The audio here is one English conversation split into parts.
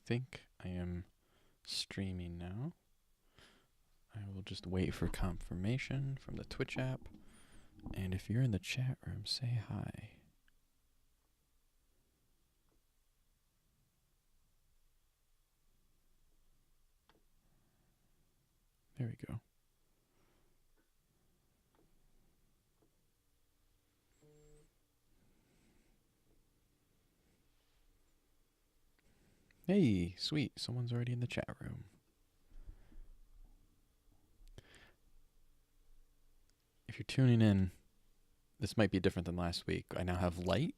think I am streaming now. I will just wait for confirmation from the Twitch app. And if you're in the chat room, say hi. There we go. Hey, sweet. Someone's already in the chat room. If you're tuning in, this might be different than last week. I now have light,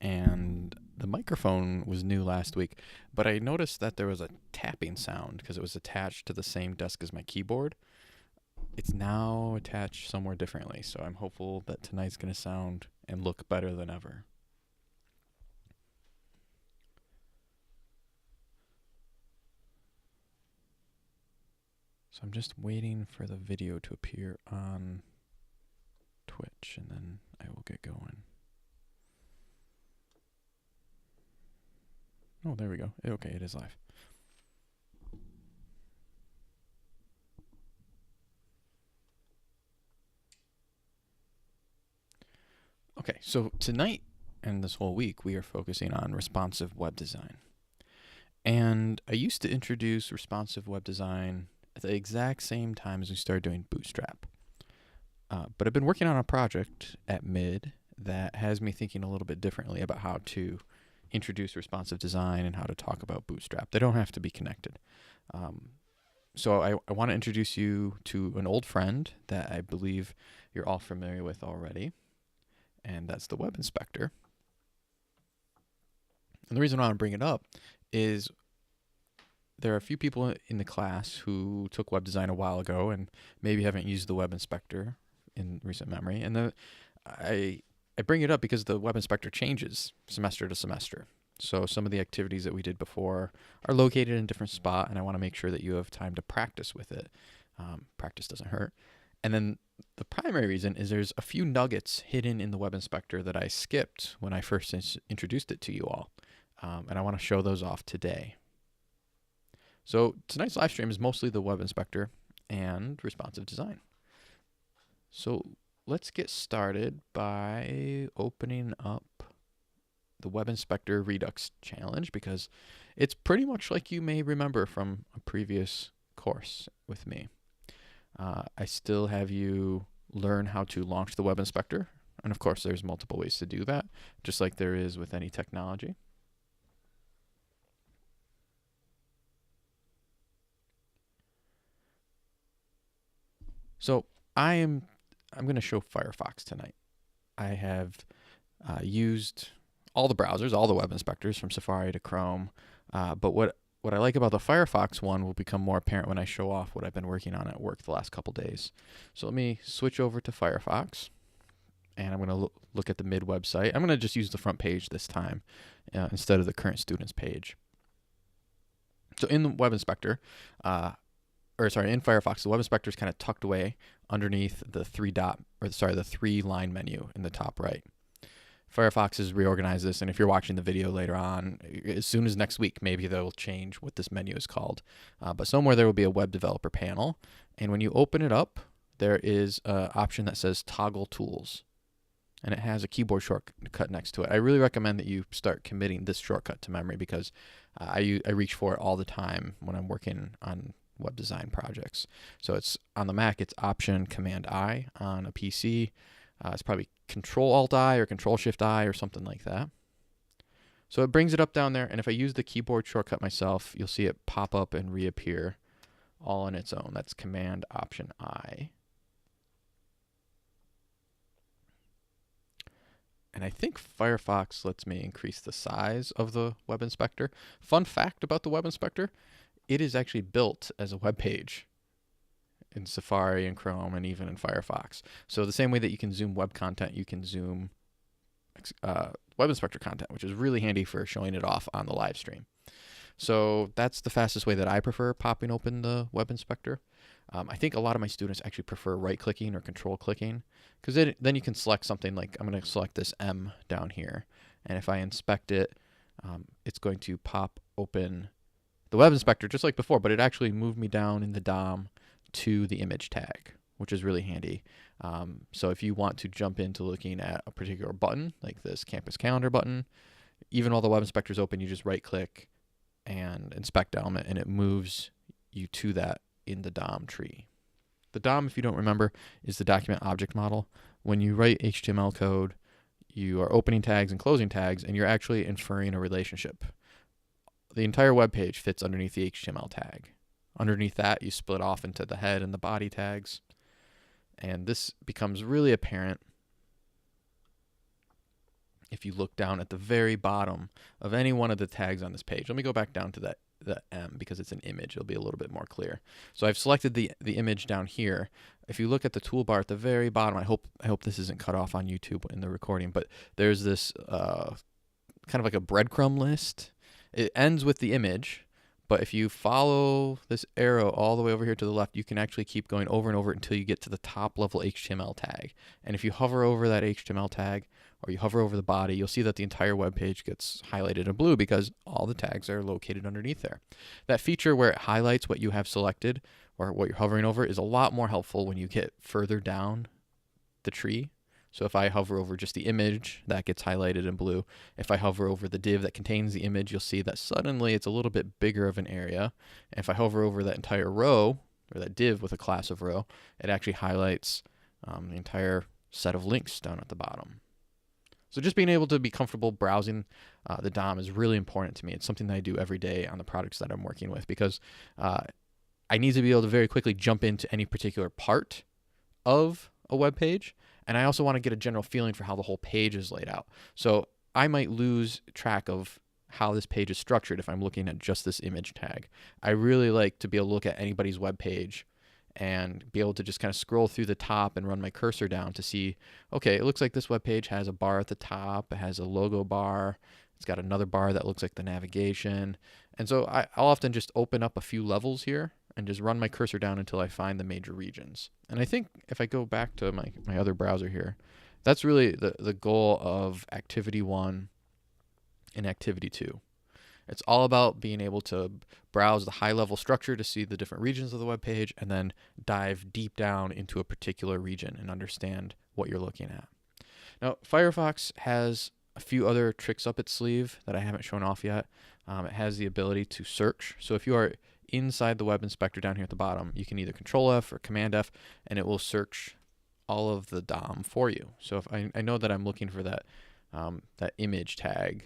and the microphone was new last week, but I noticed that there was a tapping sound because it was attached to the same desk as my keyboard. It's now attached somewhere differently, so I'm hopeful that tonight's going to sound and look better than ever. So I'm just waiting for the video to appear on Twitch, and then I will get going. Oh, there we go. Okay, it is live. Okay, so tonight and this whole week, we are focusing on responsive web design. And I used to introduce responsive web design at the exact same time as we started doing Bootstrap. But I've been working on a project at Mid that has me thinking a little bit differently about how to introduce responsive design and how to talk about Bootstrap. They don't have to be connected. So I want to introduce you to an old friend that I believe you're all familiar with already, and that's the Web Inspector. And the reason I want to bring it up is there are a few people in the class who took web design a while ago and maybe haven't used the Web Inspector in recent memory. And I bring it up because the Web Inspector changes semester to semester. So some of the activities that we did before are located in a different spot, and I want to make sure that you have time to practice with it. Practice doesn't hurt. And then the primary reason is there's a few nuggets hidden in the Web Inspector that I skipped when I first introduced it to you all. And I want to show those off today. So tonight's live stream is mostly the Web Inspector and responsive design. So let's get started by opening up the Web Inspector Redux Challenge, because it's pretty much like you may remember from a previous course with me. I still have you learn how to launch the Web Inspector. And of course, there's multiple ways to do that, just like there is with any technology. So I'm going to show Firefox tonight. I have used all the browsers, all the web inspectors from Safari to Chrome. But what I like about the Firefox one will become more apparent when I show off what I've been working on at work the last couple days. So let me switch over to Firefox, and I'm going to look at the Mid website. I'm going to just use the front page this time instead of the current students page. So in the Web Inspector, in Firefox, the Web Inspector is kind of tucked away underneath the the 3-line menu in the top right. Firefox has reorganized this, and if you're watching the video later on, as soon as next week, maybe they'll change what this menu is called. But somewhere there will be a web developer panel, and when you open it up, there is an option that says Toggle Tools, and it has a keyboard shortcut next to it. I really recommend that you start committing this shortcut to memory, because I reach for it all the time when I'm working on web design projects. So it's on the Mac, it's Option Command I. On a PC, it's probably Control Alt I or Control Shift I or something like that. So it brings it up down there, and if I use the keyboard shortcut myself, you'll see it pop up and reappear all on its own. That's Command Option I. And I think Firefox lets me increase the size of the Web Inspector. Fun fact about the Web Inspector, it is actually built as a web page in Safari and Chrome and even in Firefox. So the same way that you can zoom web content, you can zoom Web Inspector content, which is really handy for showing it off on the live stream. So that's the fastest way that I prefer popping open the Web Inspector. I think a lot of my students actually prefer right-clicking or control-clicking, because then you can select something like, I'm going to select this M down here, and if I inspect it, it's going to pop open the web inspector just like before, but it actually moved me down in the DOM to the image tag, which is really handy. So if you want to jump into looking at a particular button, like this campus calendar button, even while the web inspector is open, you just right click and inspect element, and it moves you to that in the DOM tree. The DOM, if you don't remember, is the document object model. When you write HTML code, you are opening tags and closing tags, and you're actually inferring a relationship. The entire web page fits underneath the HTML tag. Underneath that, you split off into the head and the body tags. And this becomes really apparent if you look down at the very bottom of any one of the tags on this page. Let me go back down to the M because it's an image. It'll be a little bit more clear. So I've selected the image down here. If you look at the toolbar at the very bottom, I hope this isn't cut off on YouTube in the recording, but there's this kind of like a breadcrumb list. It ends with the image, but if you follow this arrow all the way over here to the left, you can actually keep going over and over until you get to the top level HTML tag. And if you hover over that HTML tag, or you hover over the body, you'll see that the entire web page gets highlighted in blue because all the tags are located underneath there. That feature where it highlights what you have selected or what you're hovering over is a lot more helpful when you get further down the tree. So if I hover over just the image, that gets highlighted in blue. If I hover over the div that contains the image, you'll see that suddenly it's a little bit bigger of an area. And if I hover over that entire row, or that div with a class of row, it actually highlights the entire set of links down at the bottom. So just being able to be comfortable browsing the DOM is really important to me. It's something that I do every day on the products that I'm working with because I need to be able to very quickly jump into any particular part of a web page. And I also want to get a general feeling for how the whole page is laid out. So I might lose track of how this page is structured if I'm looking at just this image tag. I really like to be able to look at anybody's web page and be able to just kind of scroll through the top and run my cursor down to see, okay, it looks like this web page has a bar at the top, it has a logo bar, it's got another bar that looks like the navigation. And so I'll often just open up a few levels here and just run my cursor down until I find the major regions. And I think if I go back to my other browser here, that's really the goal of Activity 1 and Activity 2. It's all about being able to browse the high-level structure to see the different regions of the web page and then dive deep down into a particular region and understand what you're looking at. Now, Firefox has a few other tricks up its sleeve that I haven't shown off yet. It has the ability to search. So if you are inside the web inspector down here at the bottom, you can either Control F or Command F, and it will search all of the DOM for you. So if I know that I'm looking for that image tag,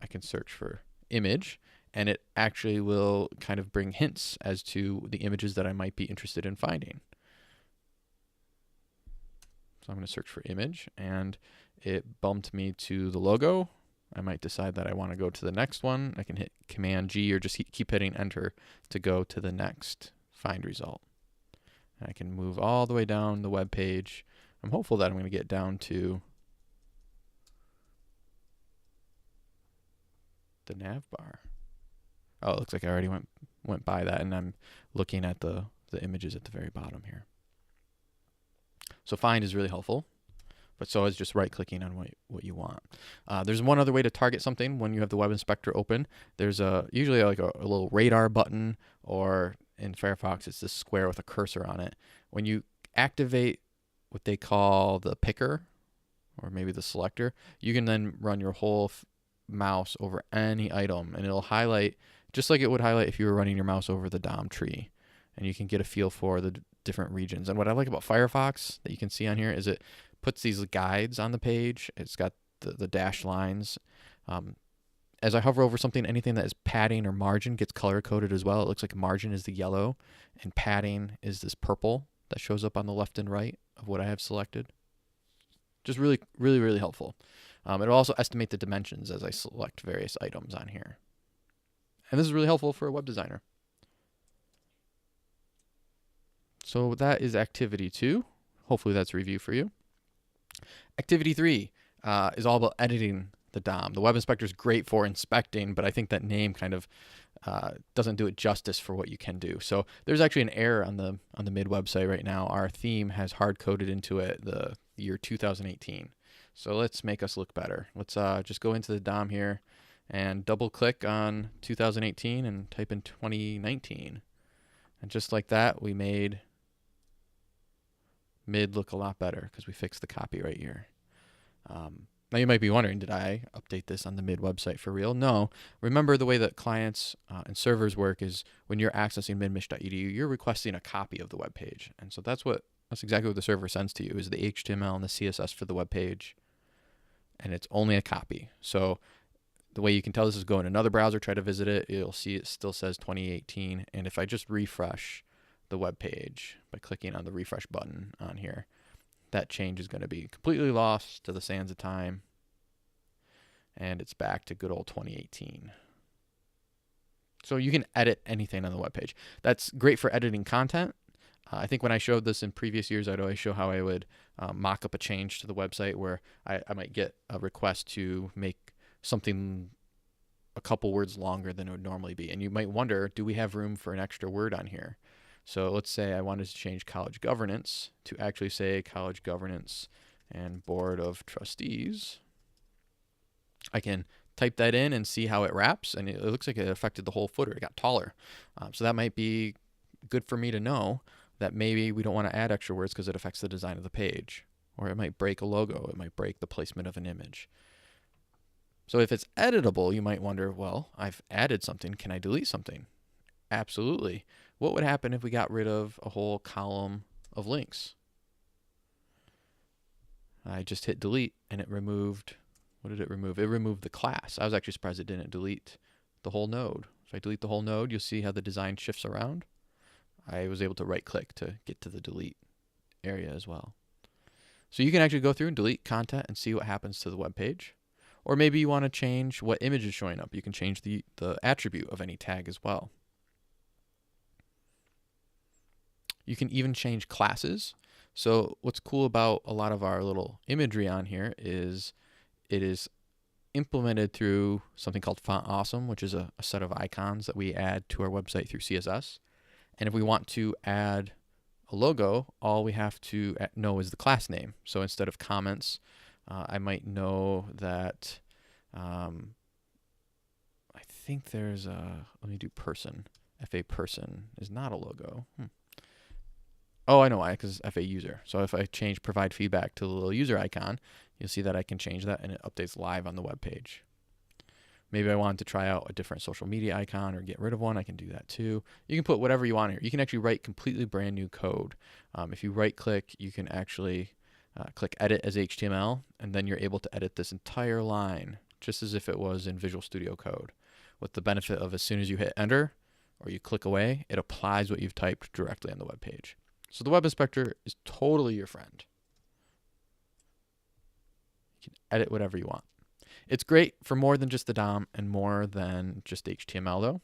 I can search for image, and it actually will kind of bring hints as to the images that I might be interested in finding. So I'm going to search for image, and it bumped me to the logo. I might decide that I want to go to the next one. I can hit Command G or just keep hitting Enter to go to the next find result. And I can move all the way down the web page. I'm hopeful that I'm going to get down to the nav bar. Oh, it looks like I already went by that, and I'm looking at the images at the very bottom here. So find is really helpful, but so is just right-clicking on what you want. There's one other way to target something when you have the web inspector open. There's usually like a little radar button, or in Firefox it's this square with a cursor on it. When you activate what they call the picker, or maybe the selector, you can then run your whole mouse over any item, and it'll highlight just like it would highlight if you were running your mouse over the DOM tree, and you can get a feel for the different regions. And what I like about Firefox that you can see on here is it puts these guides on the page. It's got the dashed lines. As I hover over something, anything that is padding or margin gets color coded as well. It looks like margin is the yellow and padding is this purple that shows up on the left and right of what I have selected. Just really, really, really helpful. It'll also estimate the dimensions as I select various items on here. And this is really helpful for a web designer. So that is Activity 2. Hopefully that's a review for you. Activity 3 is all about editing the DOM. The web inspector is great for inspecting, but I think that name kind of doesn't do it justice for what you can do. So there's actually an error on the mid website right now. Our theme has hard-coded into it the year 2018. So let's make us look better. Let's just go into the DOM here and double click on 2018 and type in 2019. And just like that, we made mid look a lot better because we fixed the copy right here. Now you might be wondering, did I update this on the mid website for real? No. Remember, the way that clients and servers work is when you're accessing midmich.edu, you're requesting a copy of the web page. And so that's exactly what the server sends to you, is the HTML and the CSS for the web page. And it's only a copy. So the way you can tell this is go in another browser, try to visit it, you'll see it still says 2018. And if I just refresh the web page by clicking on the refresh button on here, that change is going to be completely lost to the sands of time, and it's back to good old 2018. So you can edit anything on the web page. That's great for editing content. I think when I showed this in previous years, I'd always show how I would mock up a change to the website where I might get a request to make something a couple words longer than it would normally be. And you might wonder, do we have room for an extra word on here? So let's say I wanted to change college governance to actually say college governance and board of trustees. I can type that in and see how it wraps, and it looks like it affected the whole footer. It got taller. So that might be good for me to know that maybe we don't want to add extra words because it affects the design of the page. Or it might break a logo. It might break the placement of an image. So if it's editable, you might wonder, well, I've added something. Can I delete something? Absolutely. What would happen if we got rid of a whole column of links? I just hit delete and it removed, what did it remove? It removed the class. I was actually surprised it didn't delete the whole node. If I delete the whole node, you'll see how the design shifts around. I was able to right click to get to the delete area as well. So you can actually go through and delete content and see what happens to the web page. Or maybe you want to change what image is showing up. You can change the attribute of any tag as well. You can even change classes. So what's cool about a lot of our little imagery on here is it is implemented through something called Font Awesome, which is a set of icons that we add to our website through CSS. And if we want to add a logo, all we have to know is the class name. So instead of comments, I might know that I think there's let me do person. FA person is not a logo. Oh, I know why, because FA user. So if I change provide feedback to the little user icon, you'll see that I can change that and it updates live on the web page. Maybe I wanted to try out a different social media icon or get rid of one. I can do that too. You can put whatever you want here. You can actually write completely brand new code. If you right click, you can actually click edit as HTML, and then you're able to edit this entire line just as if it was in Visual Studio Code, with the benefit of as soon as you hit enter or you click away, it applies what you've typed directly on the web page. So the web inspector is totally your friend. You can edit whatever you want. It's great for more than just the DOM and more than just HTML though.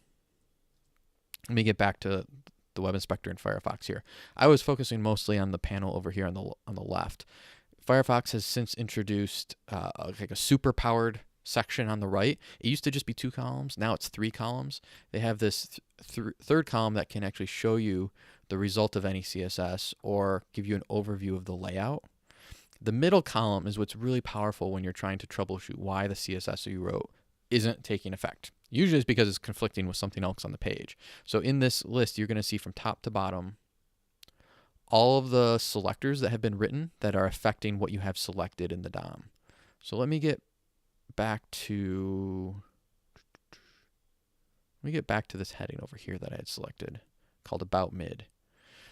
Let me get back to the web inspector in Firefox here. I was focusing mostly on the panel over here on the left. Firefox has since introduced like a super powered section on the right. It used to just be 2 columns. Now it's 3 columns. They have this third column that can actually show you the result of any CSS or give you an overview of the layout. The middle column is what's really powerful when you're trying to troubleshoot why the CSS you wrote isn't taking effect. Usually it's because it's conflicting with something else on the page. So in this list, you're going to see from top to bottom all of the selectors that have been written that are affecting what you have selected in the DOM. So let me get back to this heading over here that I had selected called About Mid.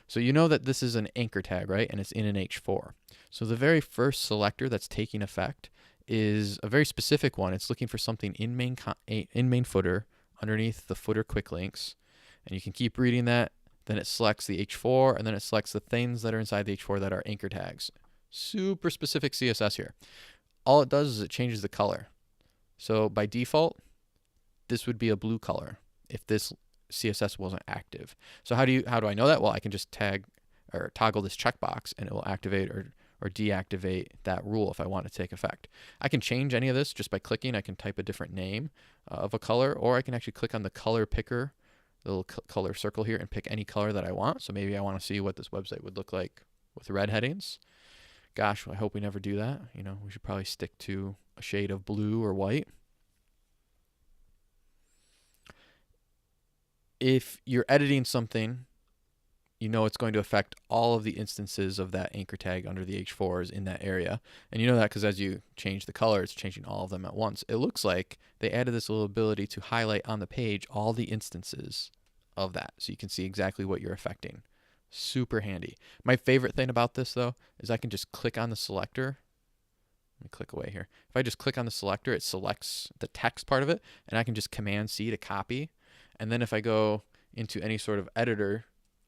So you know that this is an anchor tag, right? And it's in an H4. So the very first selector that's taking effect is a very specific one. It's looking for something in main footer underneath the footer quick links. And you can keep reading that. Then it selects the H4, and then it selects the things that are inside the H4 that are anchor tags. Super specific CSS here. All it does is it changes the color. So by default, this would be a blue color if this CSS wasn't active. So how do I know that? Well, I can just tag or toggle this checkbox and it will activate or deactivate that rule if I want it to take effect. I can change any of this just by clicking. I can type a different name of a color, or I can actually click on the color picker, the little color circle here, and pick any color that I want. So maybe I want to see what this website would look like with red headings. Gosh, I hope we never do that. You know, we should probably stick to a shade of blue or white. if you're editing something, you know it's going to affect all of the instances of that anchor tag under the H4s in that area. And you know that because as you change the color, it's changing all of them at once. It looks like they added this little ability to highlight on the page all the instances of that, so you can see exactly what you're affecting. Super handy. My favorite thing about this, though, is I can just click on the selector. Let me click away here. If I just click on the selector, it selects the text part of it, and I can just Command-C to copy. And then if I go into any sort of editor,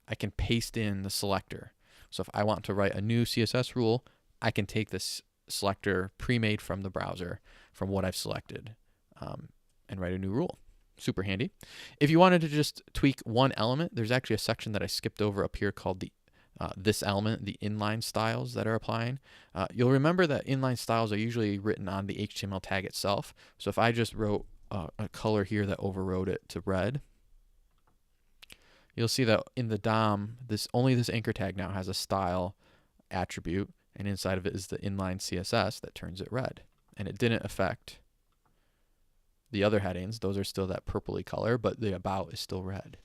I can paste in the selector. So if I want to write a new CSS rule, I can take this selector pre-made from the browser from what I've selected and write a new rule. Super handy. If you wanted to just tweak one element, there's actually a section that I skipped over up here called the this element, the inline styles that are applying. You'll remember that inline styles are usually written on the HTML tag itself. So if I just wrote a color here that overrode it to red, you'll see that in the DOM, only this anchor tag now has a style attribute, and inside of it is the inline CSS that turns it red. And it didn't affect the other headings. Those are still that purpley color, but the about is still red.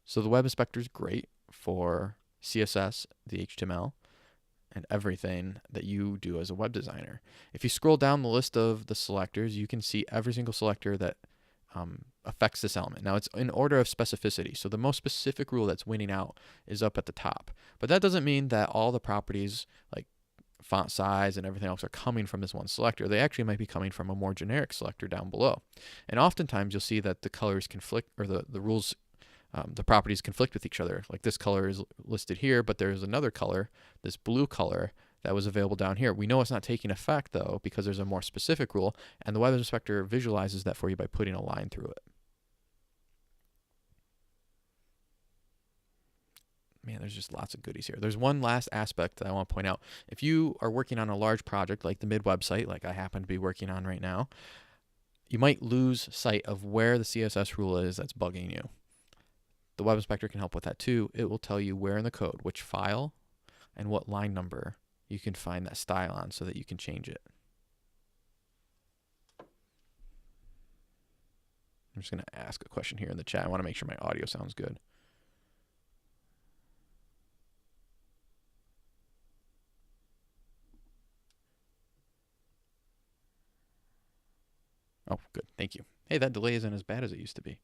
So the web inspector is great for CSS, the HTML, and everything that you do as a web designer. If you scroll down the list of the selectors, you can see every single selector that affects this element. Now it's in order of specificity. So the most specific rule that's winning out is up at the top. But that doesn't mean that all the properties like font size and everything else are coming from this one selector. They actually might be coming from a more generic selector down below. And oftentimes you'll see that the colors conflict, or the rules, the properties conflict with each other. Like this color is listed here, but there's another color, this blue color, that was available down here. We know it's not taking effect though because there's a more specific rule, and the web inspector visualizes that for you by putting a line through it. Man, there's just lots of goodies here. There's one last aspect that I want to point out. If you are working on a large project like the mid website, like I happen to be working on right now, you might lose sight of where the CSS rule is that's bugging you. The web inspector can help with that too. It will tell you where in the code, which file, and what line number you can find that style on so that you can change it. I'm just going to ask a question here in the chat. I want to make sure my audio sounds good. Oh, good. Thank you. Hey, that delay isn't as bad as it used to be.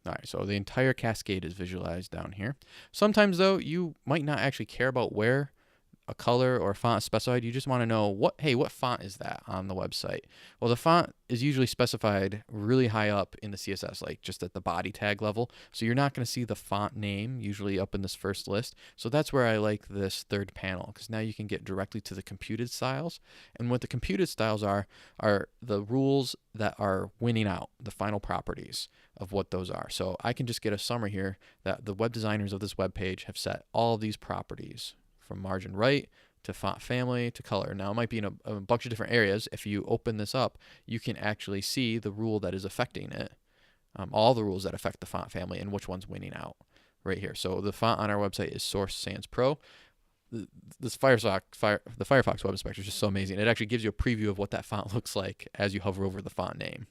All right, so the entire cascade is visualized down here. Sometimes, though, you might not actually care about where a color or a font is specified. You just want to know, what font is that on the website? Well, the font is usually specified really high up in the CSS, like just at the body tag level. So you're not going to see the font name usually up in this first list. So that's where I like this third panel, because now you can get directly to the computed styles. And what the computed styles are the rules that are winning out, the final properties of what those are. So I can just get a summary here that the web designers of this web page have set all of these properties, from margin right to font family to color. Now it might be in a bunch of different areas. If you open this up, you can actually see the rule that is affecting it, all the rules that affect the font family and which one's winning out right here. So the font on our website is Source Sans Pro. The Firefox Web Inspector is just so amazing. It actually gives you a preview of what that font looks like as you hover over the font name.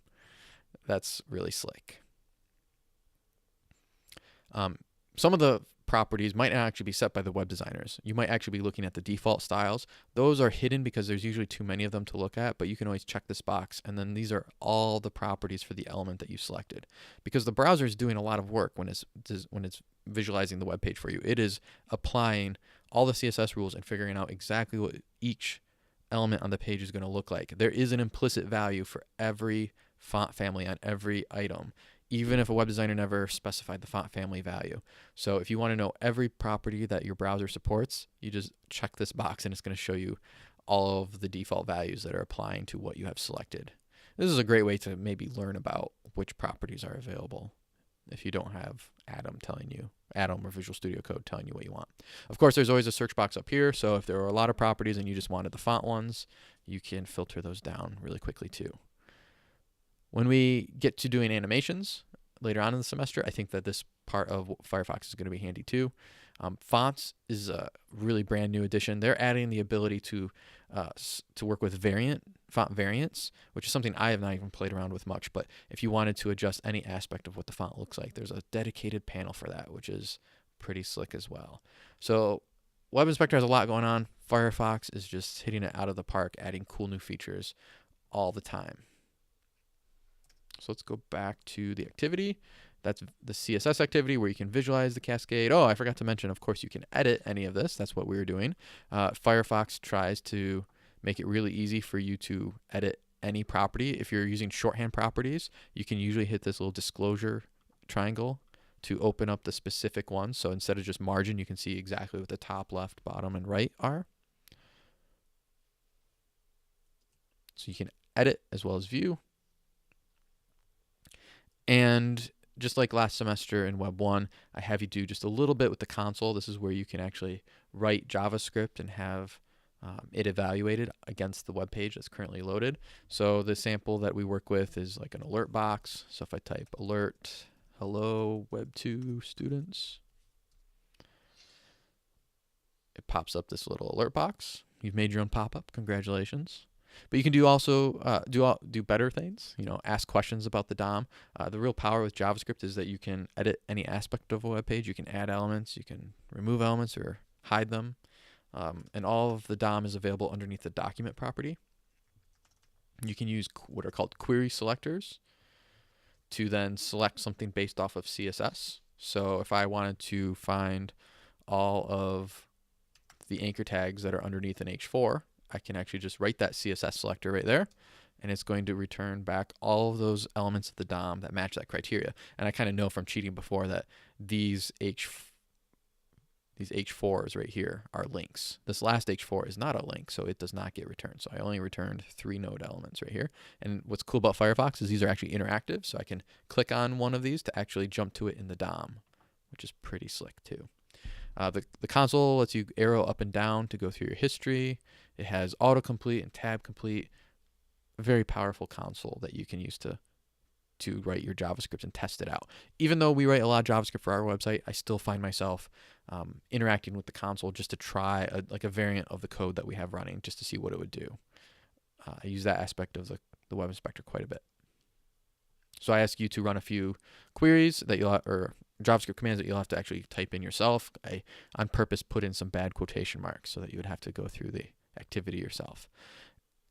That's really slick. Some of the properties might not actually be set by the web designers. You might actually be looking at the default styles. Those are hidden because there's usually too many of them to look at, but you can always check this box, and then these are all the properties for the element that you selected. Because the browser is doing a lot of work when it's visualizing the web page for you. It is applying all the CSS rules and figuring out exactly what each element on the page is going to look like. There is an implicit value for every font family on every item, even if a web designer never specified the font family value. So if you want to know every property that your browser supports, you just check this box and it's going to show you all of the default values that are applying to what you have selected. This is a great way to maybe learn about which properties are available if you don't have Atom or Visual Studio Code telling you what you want. Of course, there's always a search box up here, so if there are a lot of properties and you just wanted the font ones, you can filter those down really quickly too. When we get to doing animations later on in the semester, I think that this part of Firefox is going to be handy too. Fonts is a really brand new addition. They're adding the ability to to work with font variants, which is something I have not even played around with much. But if you wanted to adjust any aspect of what the font looks like, there's a dedicated panel for that, which is pretty slick as well. So Web Inspector has a lot going on. Firefox is just hitting it out of the park, adding cool new features all the time. So let's go back to the activity. That's the CSS activity where you can visualize the cascade. Oh, I forgot to mention, of course, you can edit any of this. That's what we were doing. Firefox tries to make it really easy for you to edit any property. If you're using shorthand properties, you can usually hit this little disclosure triangle to open up the specific ones. So instead of just margin, you can see exactly what the top, left, bottom, and right are. So you can edit as well as view. And just like last semester in Web 1, I have you do just a little bit with the console. This is where you can actually write JavaScript and have it evaluated against the web page that's currently loaded. So the sample that we work with is like an alert box. So if I type alert, hello, Web 2 students, it pops up this little alert box. You've made your own pop-up. Congratulations. But you can do better things. Ask questions about the DOM. The real power with JavaScript is that you can edit any aspect of a web page. You can add elements. You can remove elements or hide them. And all of the DOM is available underneath the document property. You can use what are called query selectors to then select something based off of CSS. So if I wanted to find all of the anchor tags that are underneath an H4, I can actually just write that CSS selector right there, and it's going to return back all of those elements of the DOM that match that criteria. And I kind of know from cheating before that these H4s right here are links. This last H4 is not a link, so it does not get returned. So I only returned 3 node elements right here. And what's cool about Firefox is these are actually interactive, so I can click on one of these to actually jump to it in the DOM, which is pretty slick too. The console lets you arrow up and down to go through your history. It has autocomplete and tab complete. A very powerful console that you can use to write your JavaScript and test it out. Even though we write a lot of JavaScript for our website, I still find myself interacting with the console just to try a variant of the code that we have running just to see what it would do. I use that aspect of the Web Inspector quite a bit. So I ask you to run a few queries that or JavaScript commands that you'll have to actually type in yourself. I, on purpose, put in some bad quotation marks so that you would have to go through the activity yourself.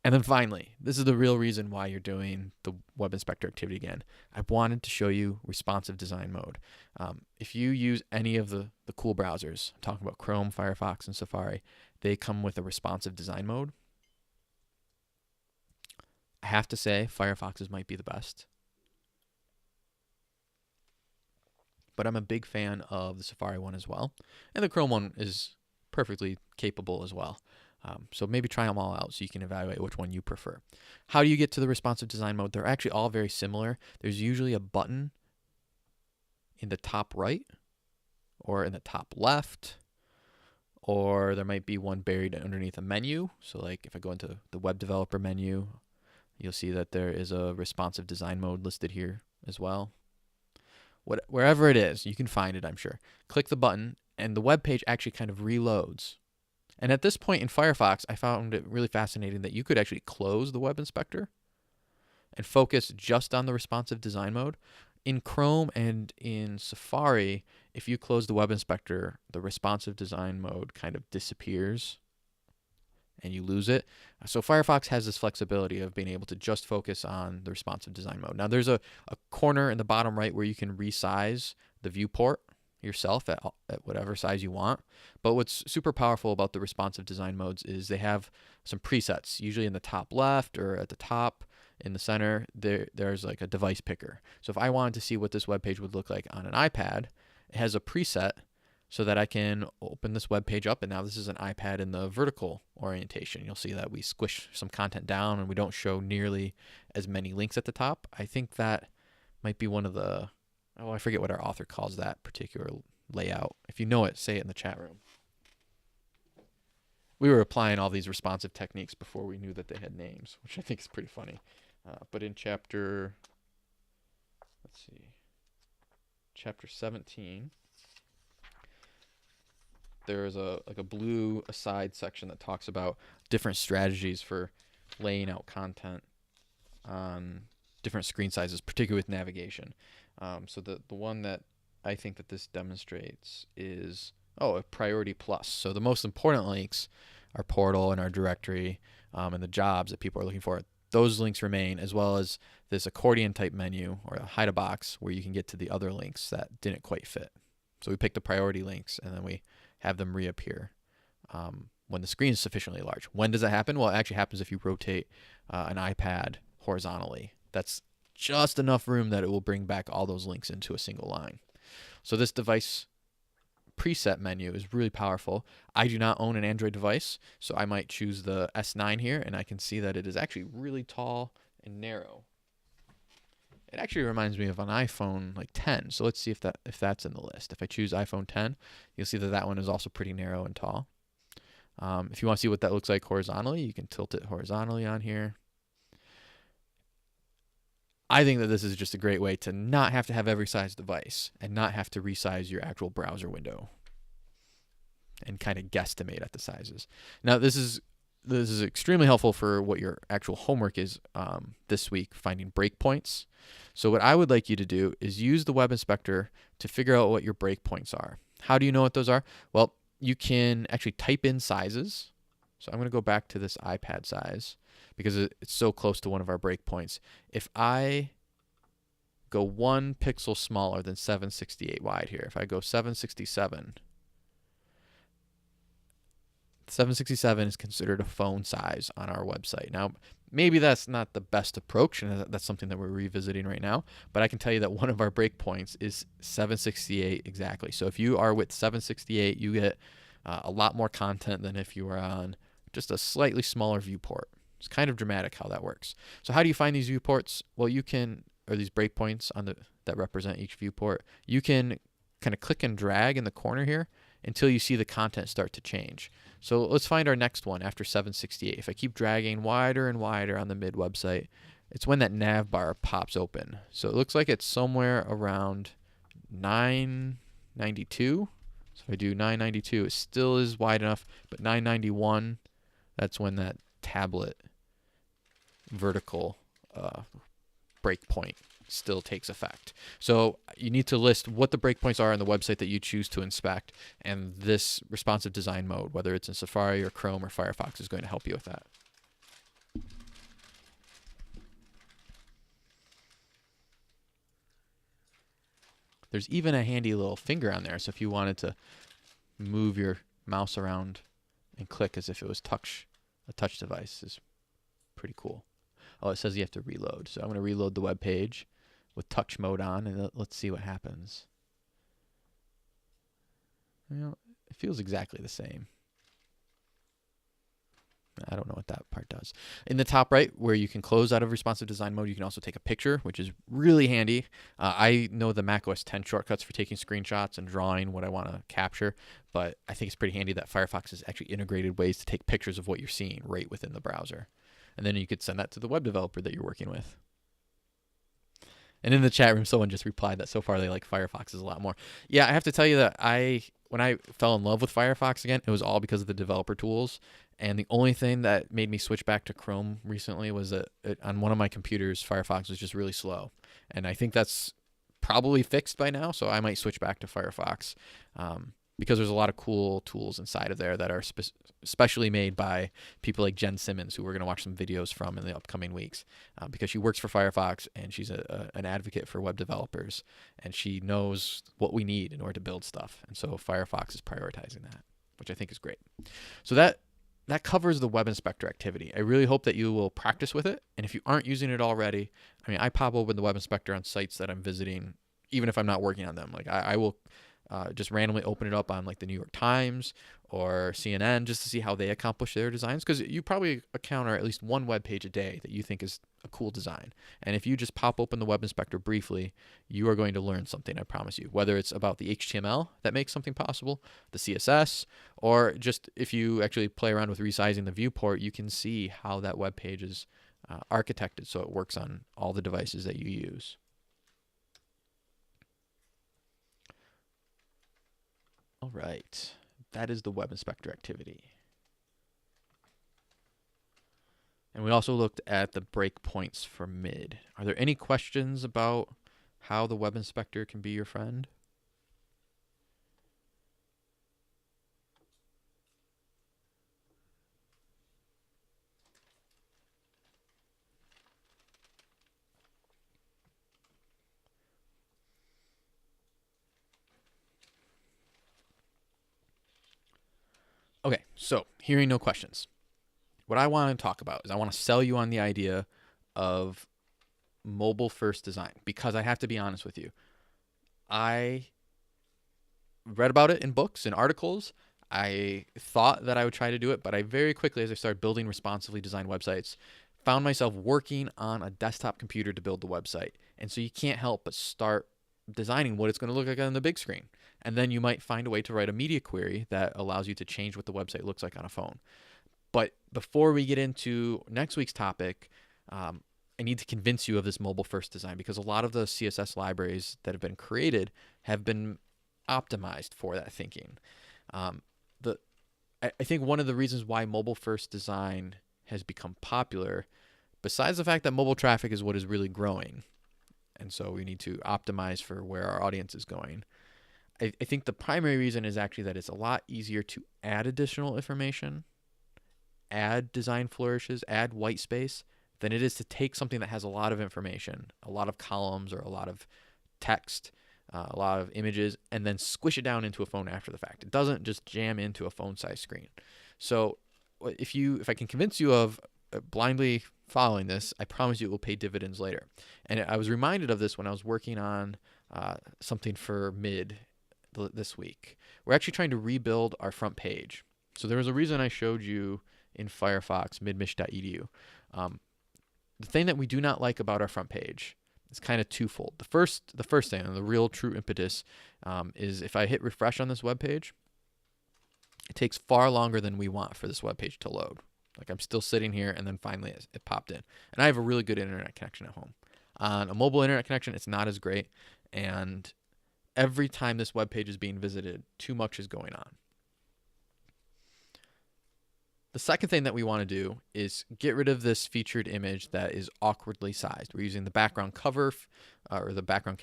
And then finally, this is the real reason why you're doing the Web Inspector activity again. I wanted to show you responsive design mode. If you use any of the cool browsers, I'm talking about Chrome, Firefox, and Safari, they come with a responsive design mode. I have to say, Firefox's might be the best. But I'm a big fan of the Safari one as well. And the Chrome one is perfectly capable as well. So maybe try them all out so you can evaluate which one you prefer. How do you get to the responsive design mode? They're actually all very similar. There's usually a button in the top right or in the top left, or there might be one buried underneath a menu. So like if I go into the web developer menu, you'll see that there is a responsive design mode listed here as well. Wherever it is, you can find it, I'm sure. Click the button, and the web page actually kind of reloads. And at this point in Firefox, I found it really fascinating that you could actually close the Web Inspector and focus just on the responsive design mode. In Chrome and in Safari, if you close the Web Inspector, the responsive design mode kind of disappears and you lose it. So Firefox has this flexibility of being able to just focus on the responsive design mode. Now there's a corner in the bottom right where you can resize the viewport yourself at whatever size you want. But what's super powerful about the responsive design modes is they have some presets, usually in the top left or at the top in the center. There's like a device picker. So if I wanted to see what this web page would look like on an iPad, it has a preset so that I can open this web page up, and now this is an iPad in the vertical orientation. You'll see that we squish some content down and we don't show nearly as many links at the top. I think that might be one of the, I forget what our author calls that particular layout. If you know it, say it in the chat room. We were applying all these responsive techniques before we knew that they had names, which I think is pretty funny. But in chapter 17, there's a blue aside section that talks about different strategies for laying out content on different screen sizes, particularly with navigation. So the one that I think that this demonstrates is, a priority plus. So the most important links, our portal and our directory, and the jobs that people are looking for, those links remain, as well as this accordion type menu or a hide a box where you can get to the other links that didn't quite fit. So we pick the priority links and then we have them reappear when the screen is sufficiently large. When does that happen? Well, it actually happens if you rotate an iPad horizontally. That's just enough room that it will bring back all those links into a single line. So this device preset menu is really powerful. I do not own an Android device, so I might choose the S9 here, and I can see that it is actually really tall and narrow. It actually reminds me of an iPhone like 10. So let's see if that's in the list. If I choose iPhone 10, you'll see that that one is also pretty narrow and tall. If you want to see what that looks like horizontally, you can tilt it horizontally on here. I think that this is just a great way to not have to have every size device and not have to resize your actual browser window and kind of guesstimate at the sizes. Now, this is extremely helpful for what your actual homework is this week, finding breakpoints. So what I would like you to do is use the web inspector to figure out what your breakpoints are. How do you know what those are? Well, you can actually type in sizes. So I'm going to go back to this iPad size because it's so close to one of our breakpoints. If I go 1 pixel smaller than 768 wide here, if I go 767, 767 is considered a phone size on our website. Now, maybe that's not the best approach, and that's something that we're revisiting right now, but I can tell you that one of our breakpoints is 768 exactly. So if you are with 768, you get a lot more content than if you were on just a slightly smaller viewport. It's kind of dramatic how that works. So how do you find these viewports? Well, you can, or these breakpoints that represent each viewport, you can kind of click and drag in the corner here until you see the content start to change. So let's find our next one after 768. If I keep dragging wider and wider on the mid website, it's when that nav bar pops open. So it looks like it's somewhere around 992. So if I do 992, it still is wide enough, but 991, that's when that tablet vertical breakpoint still takes effect. So you need to list what the breakpoints are on the website that you choose to inspect, and this responsive design mode, whether it's in Safari or Chrome or Firefox, is going to help you with that. There's even a handy little finger on there, so if you wanted to move your mouse around and click as if it was a touch device, is pretty cool. Oh, it says you have to reload. So I'm going to reload the web page with touch mode on, and let's see what happens. It feels exactly the same. I don't know what that part does. In the top right, where you can close out of responsive design mode, you can also take a picture, which is really handy. I know the macOS 10 shortcuts for taking screenshots and drawing what I want to capture, but I think it's pretty handy that Firefox has actually integrated ways to take pictures of what you're seeing right within the browser. And then you could send that to the web developer that you're working with. And in the chat room, someone just replied that so far they like Firefox a lot more. Yeah, I have to tell you that when I fell in love with Firefox again, it was all because of the developer tools. And the only thing that made me switch back to Chrome recently was that on one of my computers, Firefox was just really slow. And I think that's probably fixed by now, so I might switch back to Firefox because there's a lot of cool tools inside of there that are specially made by people like Jen Simmons, who we're going to watch some videos from in the upcoming weeks, because she works for Firefox and she's an advocate for web developers, and she knows what we need in order to build stuff. And so Firefox is prioritizing that, which I think is great. So that covers the web inspector activity. I really hope that you will practice with it. And if you aren't using it already, I mean, I pop open the web inspector on sites that I'm visiting, even if I'm not working on them. Like I will just randomly open it up on like the New York Times or CNN just to see how they accomplish their designs, because you probably encounter at least one web page a day that you think is a cool design. And if you just pop open the web inspector briefly, you are going to learn something, I promise you, whether it's about the HTML that makes something possible, the CSS, or just if you actually play around with resizing the viewport, you can see how that web page is architected so it works on all the devices that you use. All right, That is the web inspector activity. And we also looked at the breakpoints for mid. Are there any questions about how the web inspector can be your friend? Okay, so hearing no questions. What I want to talk about is I want to sell you on the idea of mobile first design, because I have to be honest with you. I read about it in books and articles. I thought that I would try to do it, but I very quickly, as I started building responsively designed websites, found myself working on a desktop computer to build the website. And so you can't help but start designing what it's going to look like on the big screen. And then you might find a way to write a media query that allows you to change what the website looks like on a phone. But before we get into next week's topic, I need to convince you of this mobile first design, because a lot of the CSS libraries that have been created have been optimized for that thinking. I think one of the reasons why mobile first design has become popular, besides the fact that mobile traffic is what is really growing, and so we need to optimize for where our audience is going, I think the primary reason is actually that it's a lot easier to add additional information, add design flourishes, add white space, than it is to take something that has a lot of information, a lot of columns or a lot of text, a lot of images, and then squish it down into a phone after the fact. It doesn't just jam into a phone size screen. So if I can convince you of blindly following this, I promise you it will pay dividends later. And I was reminded of this when I was working on something for mid this week. We're actually trying to rebuild our front page. So there was a reason I showed you in Firefox midmich.edu. The thing that we do not like about our front page is kind of twofold. The first thing, and the real true impetus, is if I hit refresh on this web page, it takes far longer than we want for this web page to load. Like, I'm still sitting here, and then finally it popped in. And I have a really good internet connection at home. On a mobile internet connection, it's not as great, and every time this web page is being visited, too much is going on. The second thing that we want to do is get rid of this featured image that is awkwardly sized. We're using the background cover or the background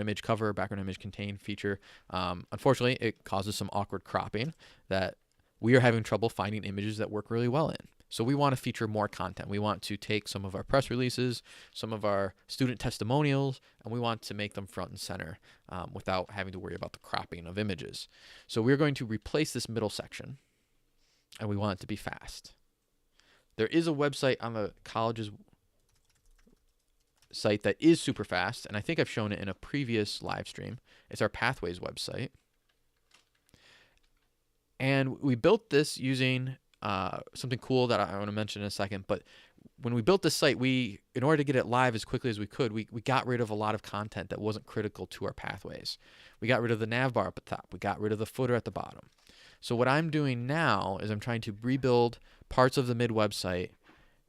image cover, background image contain feature. Unfortunately, it causes some awkward cropping that we are having trouble finding images that work really well in. So we want to feature more content. We want to take some of our press releases, some of our student testimonials, and we want to make them front and center without having to worry about the cropping of images. So we're going to replace this middle section, and we want it to be fast. There is a website on the college's site that is super fast, and I think I've shown it in a previous live stream. It's our Pathways website. And we built this using something cool that I want to mention in a second. But when we built this site, in order to get it live as quickly as we could, we got rid of a lot of content that wasn't critical to our pathways. We got rid of the nav bar up at the top. We got rid of the footer at the bottom. So what I'm doing now is I'm trying to rebuild parts of the mid website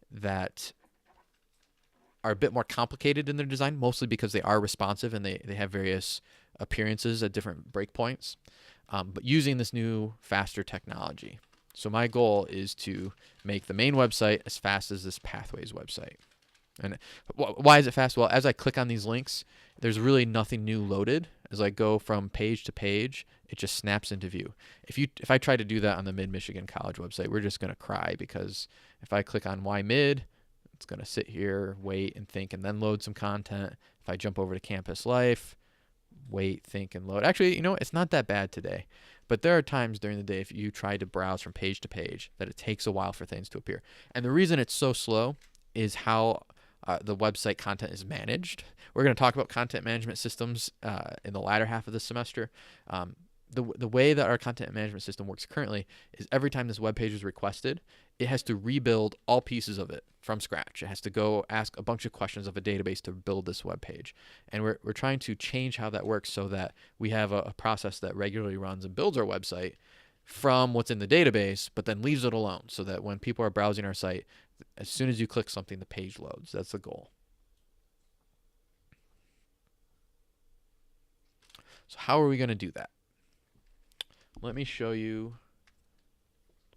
that are a bit more complicated in their design, mostly because they are responsive and they have various appearances at different breakpoints, but using this new, faster technology. So my goal is to make the main website as fast as this Pathways website. And why is it fast? Well, as I click on these links, there's really nothing new loaded. As I go from page to page, it just snaps into view. If I try to do that on the Mid-Michigan College website, we're just going to cry, because if I click on Why Mid, it's going to sit here, wait, and think, and then load some content. If I jump over to Campus Life, wait, think, and load. Actually, it's not that bad today. But there are times during the day, if you try to browse from page to page, that it takes a while for things to appear. And the reason it's so slow is how the website content is managed. We're going to talk about content management systems in the latter half of this semester. The way that our content management system works currently is every time this web page is requested, it has to rebuild all pieces of it from scratch. It has to go ask a bunch of questions of a database to build this web page. And we're trying to change how that works so that we have a process that regularly runs and builds our website from what's in the database, but then leaves it alone, so that when people are browsing our site, as soon as you click something, the page loads. That's the goal. So how are we going to do that? let me show you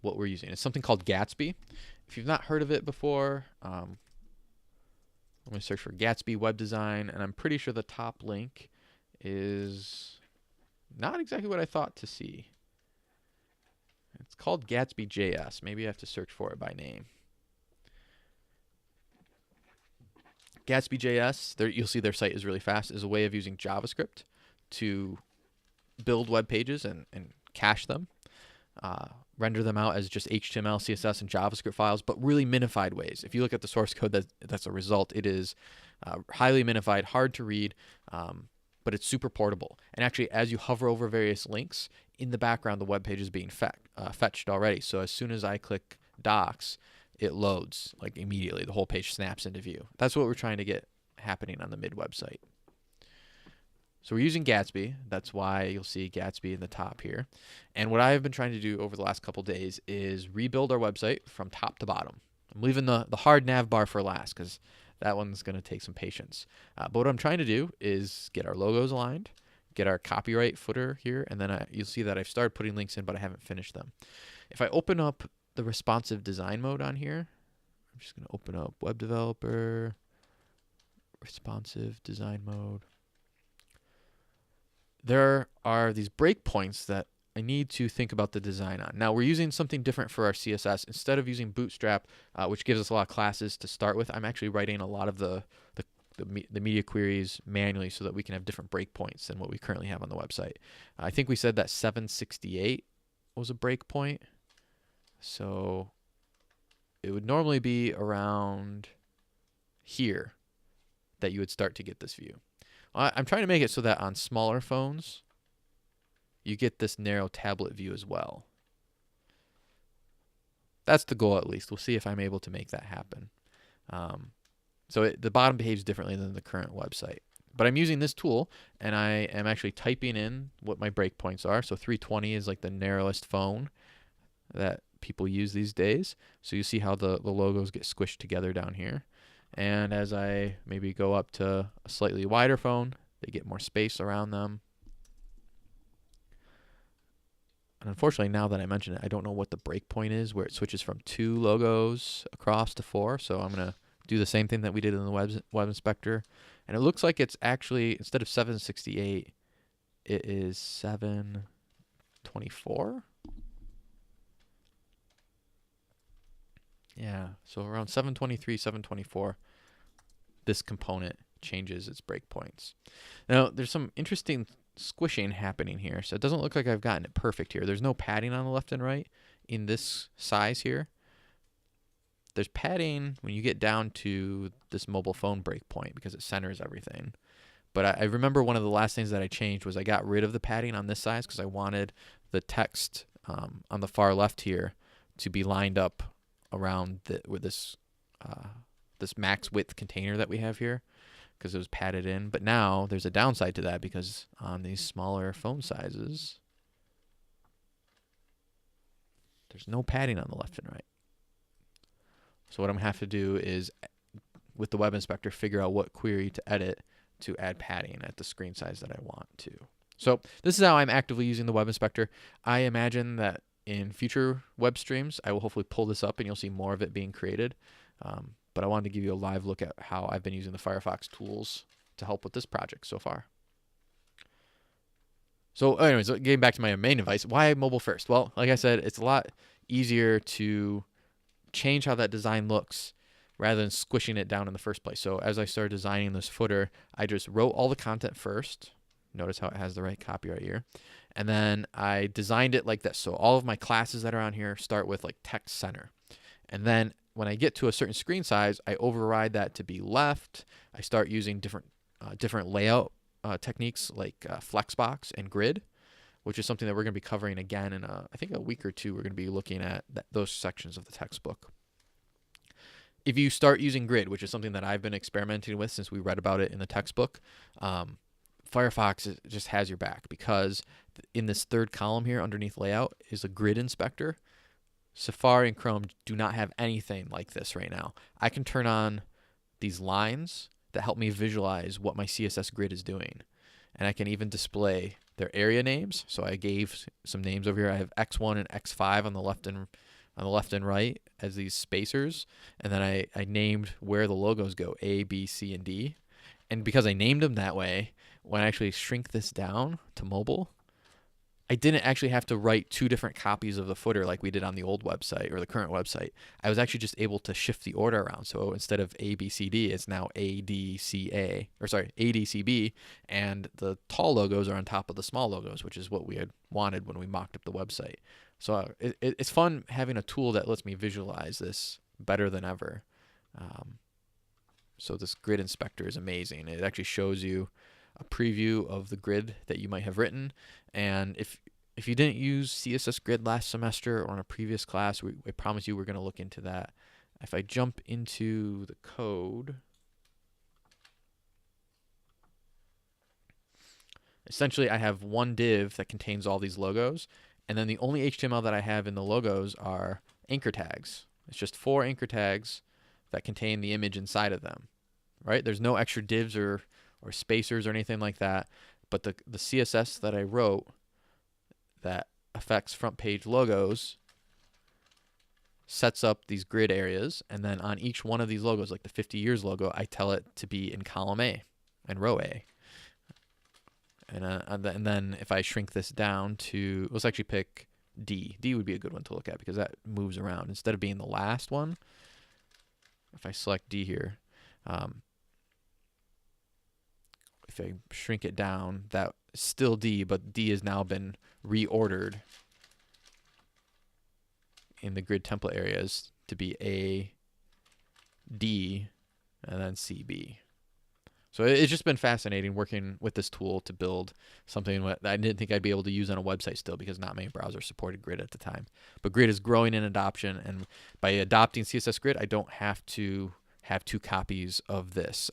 what we're using. It's something called Gatsby. If you've not heard of it before, I'm going to search for Gatsby web design, and I'm pretty sure the top link is not exactly what I thought to see. It's called Gatsby JS. Maybe I have to search for it by name. Gatsby JS, you'll see their site is really fast, is a way of using JavaScript to build web pages and cache them, render them out as just HTML, CSS, and JavaScript files, but really minified ways. If you look at the source code that's a result, it is highly minified, hard to read, but it's super portable. And actually, as you hover over various links, in the background, the web page is being fetched already. So as soon as I click docs, it loads like immediately. The whole page snaps into view. That's what we're trying to get happening on the mid website. So we're using Gatsby. That's why you'll see Gatsby in the top here. And what I've been trying to do over the last couple days is rebuild our website from top to bottom. I'm leaving the hard nav bar for last because that one's going to take some patience. But what I'm trying to do is get our logos aligned, get our copyright footer here, and then you'll see that I've started putting links in, but I haven't finished them. If I open up the responsive design mode on here, I'm just going to open up Web Developer, responsive design mode. There are these breakpoints that I need to think about the design on. Now, we're using something different for our CSS. Instead of using Bootstrap, which gives us a lot of classes to start with, I'm actually writing a lot of the media queries manually so that we can have different breakpoints than what we currently have on the website. I think we said that 768 was a breakpoint. So it would normally be around here that you would start to get this view. I'm trying to make it so that on smaller phones, you get this narrow tablet view as well. That's the goal, at least. We'll see if I'm able to make that happen. So the bottom behaves differently than the current website. But I'm using this tool, and I am actually typing in what my breakpoints are. So 320 is like the narrowest phone that people use these days. So you see how the logos get squished together down here. And as I maybe go up to a slightly wider phone, they get more space around them. And unfortunately, now that I mention it, I don't know what the breakpoint is where it switches from 2 logos across to 4. So I'm going to do the same thing that we did in the web inspector. And it looks like it's actually, instead of 768, it is 724. Yeah, so around 723, 724, this component changes its breakpoints. Now, there's some interesting squishing happening here. So it doesn't look like I've gotten it perfect here. There's no padding on the left and right in this size here. There's padding when you get down to this mobile phone breakpoint because it centers everything. But I remember one of the last things that I changed was I got rid of the padding on this size because I wanted the text on the far left here to be lined up around with this max width container that we have here because it was padded in. But now there's a downside to that because on these smaller phone sizes, there's no padding on the left and right. So what I'm going to have to do is, with the web inspector, figure out what query to edit to add padding at the screen size that I want to. So this is how I'm actively using the web inspector. I imagine that in future web streams, I will hopefully pull this up and you'll see more of it being created. But I wanted to give you a live look at how I've been using the Firefox tools to help with this project so far. So anyways, getting back to my main device, why mobile first? Well, like I said, it's a lot easier to change how that design looks rather than squishing it down in the first place. So as I started designing this footer, I just wrote all the content first. Notice how it has the right copyright here. And then I designed it like this. So all of my classes that are on here start with like text center. And then when I get to a certain screen size, I override that to be left. I start using different layout techniques like Flexbox and Grid, which is something that we're going to be covering again in I think a week or two. We're going to be looking at those sections of the textbook. If you start using Grid, which is something that I've been experimenting with since we read about it in the textbook, Firefox just has your back because in this third column here underneath layout is a grid inspector. Safari and Chrome do not have anything like this right now. I can turn on these lines that help me visualize what my CSS grid is doing. And I can even display their area names. So I gave some names over here. I have X1 and X5 on the left and right as these spacers, and then I named where the logos go, A, B, C, and D. And because I named them that way, when I actually shrink this down to mobile, I didn't actually have to write two different copies of the footer like we did on the old website or the current website. I was actually just able to shift the order around. So instead of A, B, C, D, it's now A, D, C, A, or sorry, A, D, C, B, and the tall logos are on top of the small logos, which is what we had wanted when we mocked up the website. So it's fun having a tool that lets me visualize this better than ever. So this grid inspector is amazing. It actually shows you a preview of the grid that you might have written. And if you didn't use CSS Grid last semester or in a previous class, I promise you we're going to look into that. If I jump into the code, essentially I have one div that contains all these logos, and then the only HTML that I have in the logos are anchor tags. It's just 4 anchor tags that contain the image inside of them, right? There's no extra divs or spacers or anything like that, but the CSS that I wrote that affects front page logos sets up these grid areas, and then on each one of these logos, like the 50 years logo, I tell it to be in column A and row A. And then if I shrink this down to, let's actually pick D. D would be a good one to look at because that moves around. Instead of being the last one, if I select D here, if I shrink it down, that's still D, but D has now been reordered in the grid template areas to be A, D, and then CB. So it's just been fascinating working with this tool to build something that I didn't think I'd be able to use on a website still because not many browsers supported Grid at the time. But Grid is growing in adoption, and by adopting CSS Grid, I don't have to have 2 copies of this.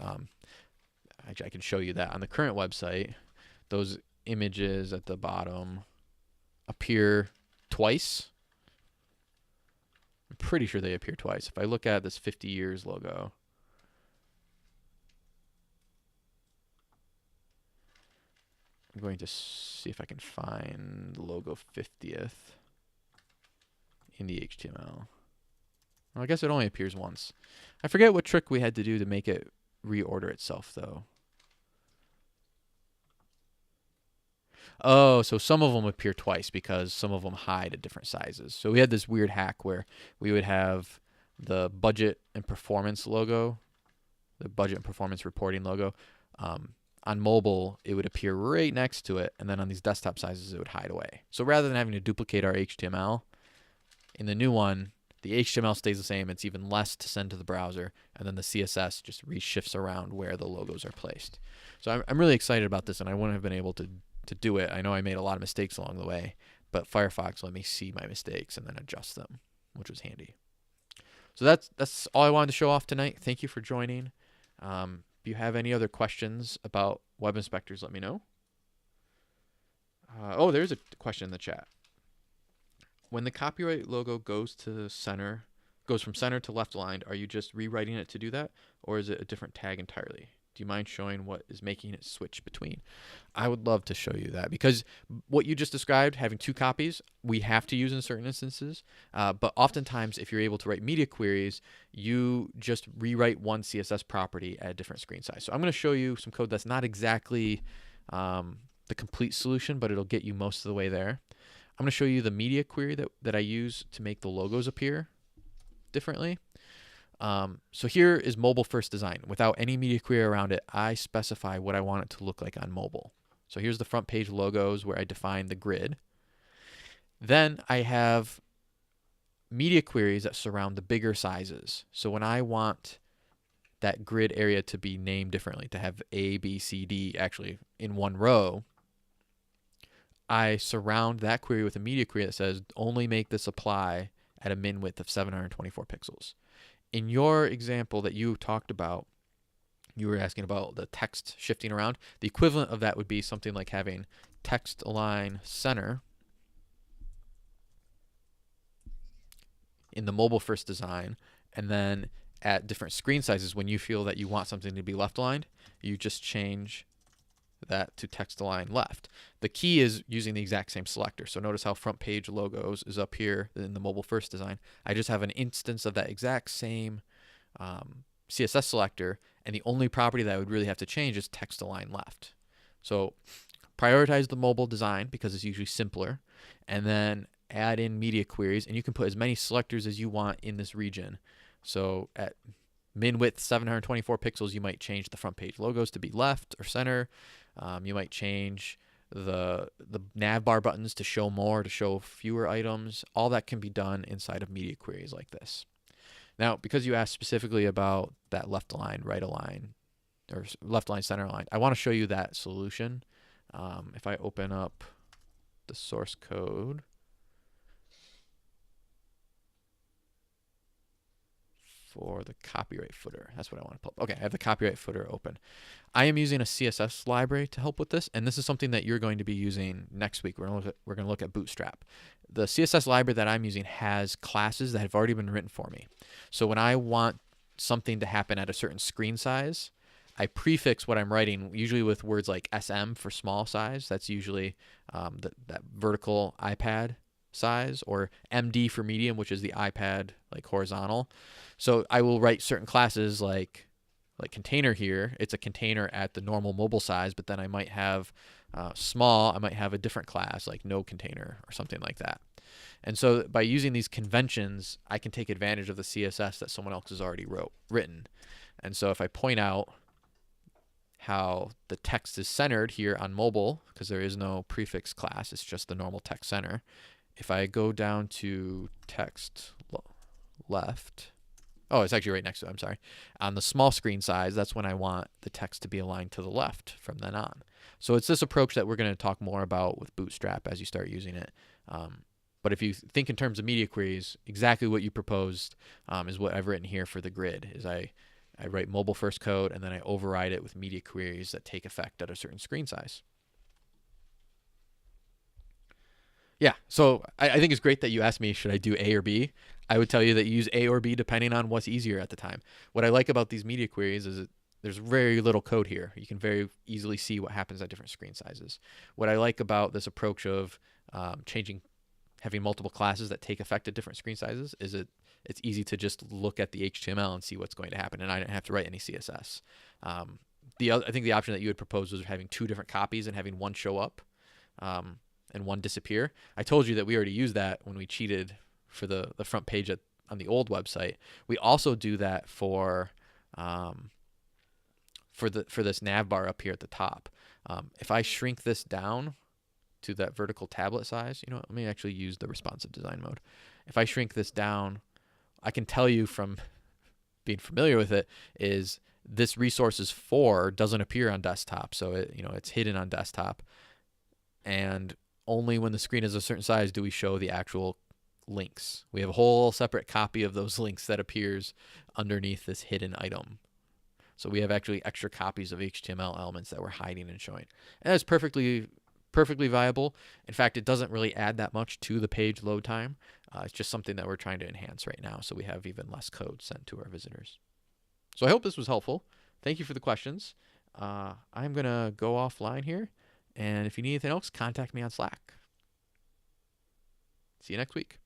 Actually, I can show you that on the current website. Those images at the bottom appear twice. I'm pretty sure they appear twice. If I look at this 50 years logo, I'm going to see if I can find logo 50th in the HTML. Well, I guess it only appears once. I forget what trick we had to do to make it reorder itself, though. Oh, so some of them appear twice because some of them hide at different sizes. So we had this weird hack where we would have the budget and performance logo, the budget and performance reporting logo. On mobile, it would appear right next to it, and then on these desktop sizes, it would hide away. So rather than having to duplicate our HTML, in the new one, the HTML stays the same. It's even less to send to the browser, and then the CSS just reshifts around where the logos are placed. So I'm really excited about this, and I wouldn't have been able to do it. I know I made a lot of mistakes along the way, but Firefox let me see my mistakes and then adjust them, which was handy. So that's all I wanted to show off tonight. Thank you for joining. If you have any other questions about web inspectors, let me know. Oh, there's a question in the chat. When the copyright logo goes from center to left aligned, are you just rewriting it to do that, or is it a different tag entirely? Do you mind showing what is making it switch between? I would love to show you that, because what you just described, having 2 copies, we have to use in certain instances. But oftentimes, if you're able to write media queries, you just rewrite one CSS property at a different screen size. So I'm going to show you some code that's not exactly the complete solution, but it'll get you most of the way there. I'm going to show you the media query that I use to make the logos appear differently. So here is mobile first design. Without any media query around it, I specify what I want it to look like on mobile. So here's the front page logos where I define the grid. Then I have media queries that surround the bigger sizes. So when I want that grid area to be named differently, to have A, B, C, D actually in one row, I surround that query with a media query that says only make this apply at a min width of 724 pixels. In your example that you talked about, you were asking about the text shifting around. The equivalent of that would be something like having text align center in the mobile first design, and then at different screen sizes, when you feel that you want something to be left aligned, you just change that to text align left. The key is using the exact same selector. So notice how front page logos is up here in the mobile first design. I just have an instance of that exact same CSS selector, and the only property that I would really have to change is text align left. So prioritize the mobile design because it's usually simpler, and then add in media queries, and you can put as many selectors as you want in this region. So at min width 724 pixels, you might change the front page logos to be left or center. You might change the nav bar buttons to show more, to show fewer items. All that can be done inside of media queries like this. Now, because you asked specifically about that left align, right align, or left align, center align, I want to show you that solution. If I open up the source code for the copyright footer, that's what I want to pull up. Okay, I have the copyright footer open. I am using a CSS library to help with this, and this is something that you're going to be using next week. We're going to look at Bootstrap. The CSS library that I'm using has classes that have already been written for me. So when I want something to happen at a certain screen size, I prefix what I'm writing, usually with words like SM for small size. That's usually that vertical iPad size, or MD for medium, which is the iPad like horizontal. So I will write certain classes like container here. It's a container at the normal mobile size, but then I might have small, I might have a different class like no container or something like that. And so by using these conventions, I can take advantage of the CSS that someone else has already written. And so if I point out how the text is centered here on mobile, because there is no prefix class, it's just the normal text center. If I go down to text left, oh, it's actually right next to it, I'm sorry. On the small screen size, that's when I want the text to be aligned to the left from then on. So it's this approach that we're going to talk more about with Bootstrap as you start using it. But if you think in terms of media queries, exactly what you proposed is what I've written here for the grid. Is I write mobile first code, and then I override it with media queries that take effect at a certain screen size. Yeah, so I think it's great that you asked me, should I do A or B? I would tell you that you use A or B depending on what's easier at the time. What I like about these media queries is that there's very little code here. You can very easily see what happens at different screen sizes. What I like about this approach of having multiple classes that take effect at different screen sizes is it's easy to just look at the HTML and see what's going to happen, and I didn't have to write any CSS. I think the option that you had proposed was having two different copies and having one show up and one disappear. I told you that we already used that when we cheated for the front page on the old website. We also do that for this nav bar up here at the top. If I shrink this down to that vertical tablet size, you know what, let me actually use the responsive design mode. If I shrink this down, I can tell you from being familiar with it is this resources 4 doesn't appear on desktop. So it's hidden on desktop, and only when the screen is a certain size do we show the actual links. We have a whole separate copy of those links that appears underneath this hidden item. So we have actually extra copies of HTML elements that we're hiding and showing. And that's perfectly viable. In fact, it doesn't really add that much to the page load time. It's just something that we're trying to enhance right now, so we have even less code sent to our visitors. So I hope this was helpful. Thank you for the questions. I'm going to go offline here, and if you need anything else, contact me on Slack. See you next week.